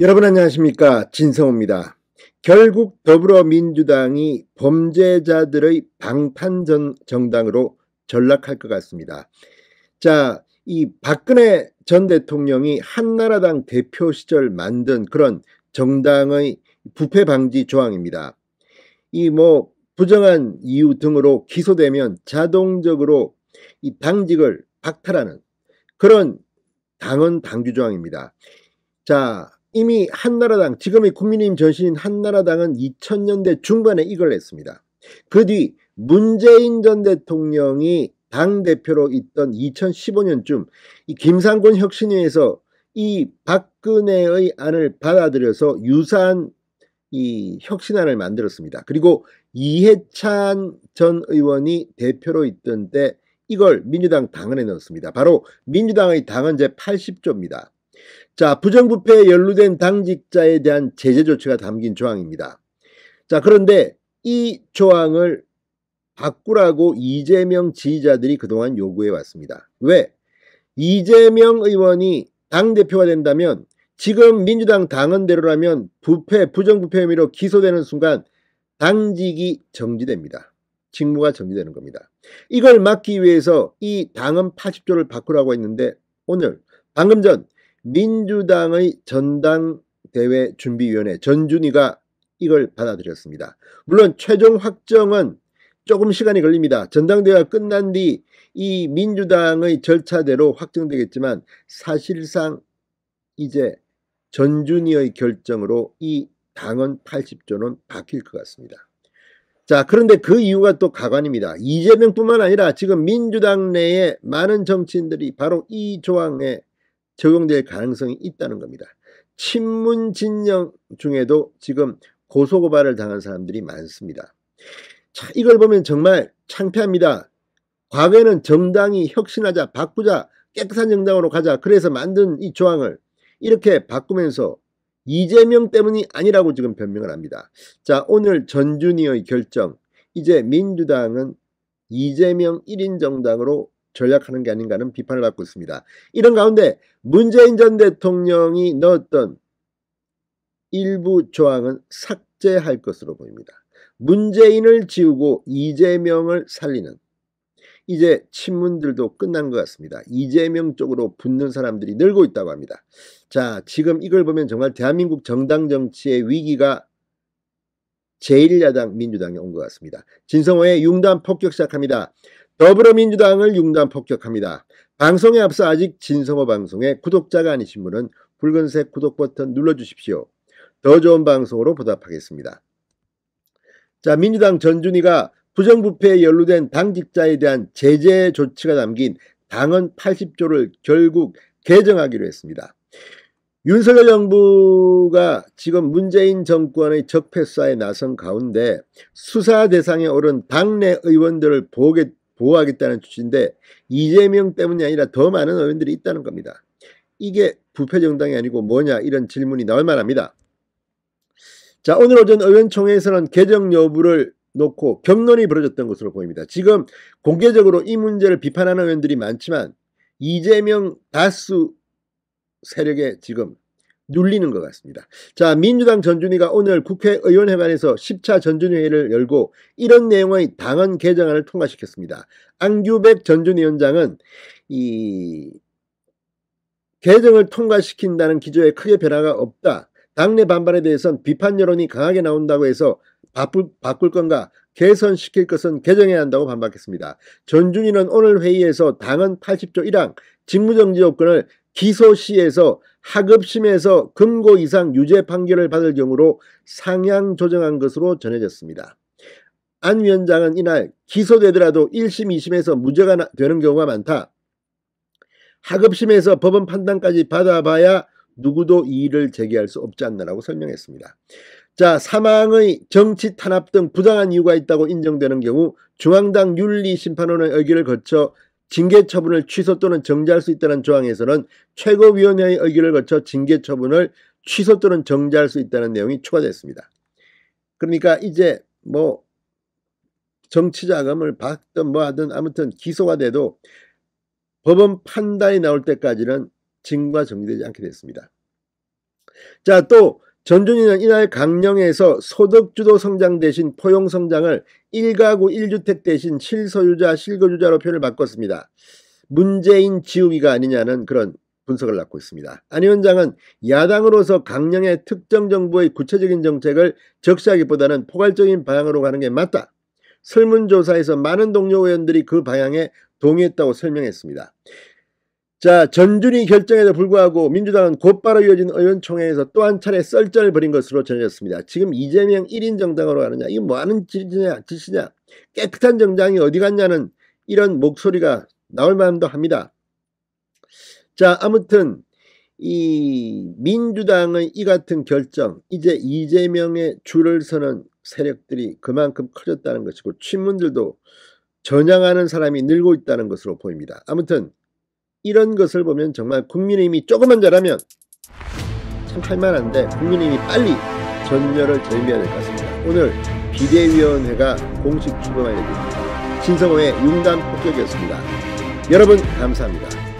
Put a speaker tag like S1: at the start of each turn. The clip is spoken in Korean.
S1: 여러분 안녕하십니까, 진성호입니다. 결국 더불어민주당이 범죄자들의 방탄정당으로 전락할 것 같습니다. 자, 이 박근혜 전 대통령이 한나라당 대표 시절 만든 그런 정당의 부패 방지 조항입니다. 이 부정한 이유 등으로 기소되면 자동적으로 이 당직을 박탈하는 그런 당헌 당규 조항입니다. 자, 이미 한나라당, 지금의 국민의힘 전신인 한나라당은 2000년대 중반에 이걸 했습니다. 그 뒤 문재인 전 대통령이 당대표로 있던 2015년쯤 이 김상곤 혁신위에서 이 박근혜의 안을 받아들여서 유사한 이 혁신안을 만들었습니다. 그리고 이해찬 전 의원이 대표로 있던 때 이걸 민주당 당헌에 넣었습니다. 바로 민주당의 당헌 제80조입니다. 자, 부정부패에 연루된 당직자에 대한 제재 조치가 담긴 조항입니다. 자, 그런데 이 조항을 바꾸라고 이재명 지지자들이 그동안 요구해 왔습니다. 왜? 이재명 의원이 당대표가 된다면 지금 민주당 당헌대로라면 부정부패 혐의로 기소되는 순간 당직이 정지됩니다. 직무가 정지되는 겁니다. 이걸 막기 위해서 이 당헌 80조를 바꾸라고 했는데 오늘 방금 전 민주당의 전당대회 준비위원회 전준위가 이걸 받아들였습니다. 물론 최종 확정은 조금 시간이 걸립니다. 전당대회가 끝난 뒤 이 민주당의 절차대로 확정되겠지만 사실상 이제 전준위의 결정으로 이 당헌 80조는 바뀔 것 같습니다. 자, 그런데 그 이유가 또 가관입니다. 이재명뿐만 아니라 지금 민주당 내에 많은 정치인들이 바로 이 조항에 적용될 가능성이 있다는 겁니다. 친문 진영 중에도 지금 고소고발을 당한 사람들이 많습니다. 자, 이걸 보면 정말 창피합니다. 과거에는 정당이 혁신하자, 바꾸자, 깨끗한 정당으로 가자, 그래서 만든 이 조항을 이렇게 바꾸면서 이재명 때문이 아니라고 지금 변명을 합니다. 자, 오늘 전준위의 결정, 이제 민주당은 이재명 1인 정당으로 전략하는 게 아닌가는 비판을 받고 있습니다. 이런 가운데 문재인 전 대통령이 넣었던 일부 조항은 삭제할 것으로 보입니다. 문재인을 지우고 이재명을 살리는, 이제 친문들도 끝난 것 같습니다. 이재명 쪽으로 붙는 사람들이 늘고 있다고 합니다. 자, 지금 이걸 보면 정말 대한민국 정당 정치의 위기가 제1야당 민주당에 온 것 같습니다. 진성호의 융단 폭격 시작합니다. 더불어민주당을 융단 폭격합니다. 방송에 앞서 아직 진성호 방송에 구독자가 아니신 분은 붉은색 구독 버튼 눌러주십시오. 더 좋은 방송으로 보답하겠습니다. 자, 민주당 전준위가 부정부패에 연루된 당직자에 대한 제재 조치가 담긴 당헌 80조를 결국 개정하기로 했습니다. 윤석열 정부가 지금 문재인 정권의 적폐수사에 나선 가운데 수사 대상에 오른 당내 의원들을 보호하겠다는 취지인데 이재명 때문이 아니라 더 많은 의원들이 있다는 겁니다. 이게 부패정당이 아니고 뭐냐, 이런 질문이 나올 만합니다. 자, 오늘 오전 의원총회에서는 개정 여부를 놓고 격론이 벌어졌던 것으로 보입니다. 지금 공개적으로 이 문제를 비판하는 의원들이 많지만 이재명 다수 세력에 지금 눌리는 것 같습니다. 자, 민주당 전준위가 오늘 국회의원회관에서 10차 전준회의를 열고 이런 내용의 당헌 개정안을 통과시켰습니다. 안규백 전준위원장은 이 개정을 통과시킨다는 기조에 크게 변화가 없다. 당내 반발에 대해서는 비판 여론이 강하게 나온다고 해서 바꿀 건가, 개선시킬 것은 개정해야 한다고 반박했습니다. 전준위는 오늘 회의에서 당헌 80조 1항 직무정지 요건을 기소 시에서 하급심에서 금고 이상 유죄 판결을 받을 경우로 상향 조정한 것으로 전해졌습니다. 안 위원장은 이날 기소되더라도 1심, 2심에서 무죄가 되는 경우가 많다. 하급심에서 법원 판단까지 받아봐야 누구도 이의를 제기할 수 없지 않나라고 설명했습니다. 자, 사망의 정치 탄압 등 부당한 이유가 있다고 인정되는 경우 중앙당 윤리심판원의 의결을 거쳐 징계 처분을 취소 또는 정지할 수 있다는 조항에서는 최고위원회의 의결을 거쳐 징계 처분을 취소 또는 정지할 수 있다는 내용이 추가됐습니다. 그러니까 이제 정치 자금을 받든 뭐 하든 아무튼 기소가 돼도 법원 판단이 나올 때까지는 징계가 정지되지 않게 됐습니다. 자, 또 전준희는 이날 강령에서 소득주도 성장 대신 포용 성장을 1가구 1주택 대신 실소유자 실거주자로 표현을 바꿨습니다. 문재인 지우기가 아니냐는 그런 분석을 낳고 있습니다. 안 위원장은 야당으로서 강령의 특정 정부의 구체적인 정책을 적시하기보다는 포괄적인 방향으로 가는 게 맞다. 설문조사에서 많은 동료 의원들이 그 방향에 동의했다고 설명했습니다. 자, 전준희 결정에도 불구하고 민주당은 곧바로 이어진 의원총회에서 또 한 차례 썰전을 벌인 것으로 전해졌습니다. 지금 이재명 1인 정당으로 가느냐, 이게 뭐하는 짓이냐, 깨끗한 정당이 어디 갔냐는 이런 목소리가 나올 만도 합니다. 자, 아무튼 이 민주당의 이 같은 결정, 이제 이재명의 줄을 서는 세력들이 그만큼 커졌다는 것이고 친문들도 전향하는 사람이 늘고 있다는 것으로 보입니다. 아무튼 이런 것을 보면 정말 국민의힘이 조금만 잘하면 참 할만한데 국민의힘이 빨리 전열을 절미해야 될 것 같습니다. 오늘 비대위원회가 공식 출범할 예정입니다. 신성호의 융단 폭격이었습니다. 여러분 감사합니다.